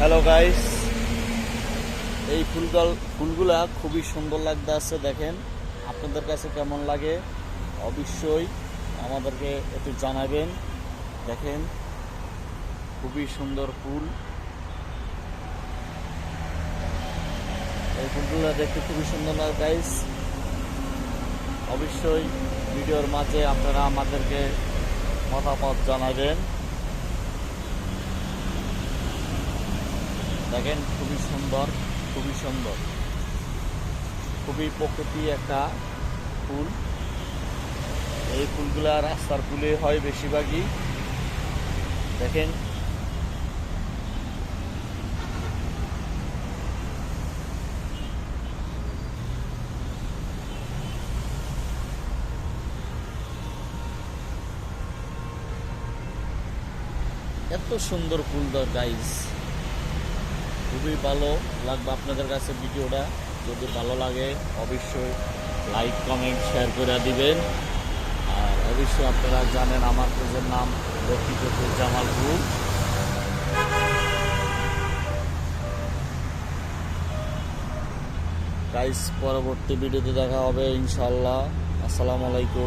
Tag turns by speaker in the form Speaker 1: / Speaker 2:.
Speaker 1: Hello guys, এই ফুলগুলা খুবই সুন্দর লাগতেছে। দেখেন, আপনাদের কাছে কেমন লাগে অবশ্যই আমাদেরকে একটু জানাবেন। দেখেন, খুবই সুন্দর ফুল। এই ফুলগুলো দেখতে খুবই সুন্দর লাগে গাইস। অবশ্যই ভিডিওর মাঝে আপনারা আমাদেরকে মতামত জানাবেন। দেখেন, খুবই সুন্দর, খুবই সুন্দর, খুবই প্রকৃতি একটা ফুল। এই ফুলগুলা রাস্তার ফুলে হয় বেশিরভাগই। দেখেন, এত সুন্দর ফুল গাইস, খুবই ভালো লাগবে আপনাদের কাছে ভিডিওটা। যদি ভালো লাগে অবশ্যই লাইক, কমেন্ট, শেয়ার করে দিবেন। আর অবশ্যই আপনারা জানেন আমার পেজের নাম লক্ষ্মীপুর জামালপুর। গাইস, পরবর্তী ভিডিওতে দেখা হবে ইনশাআল্লাহ। আসসালামু আলাইকুম।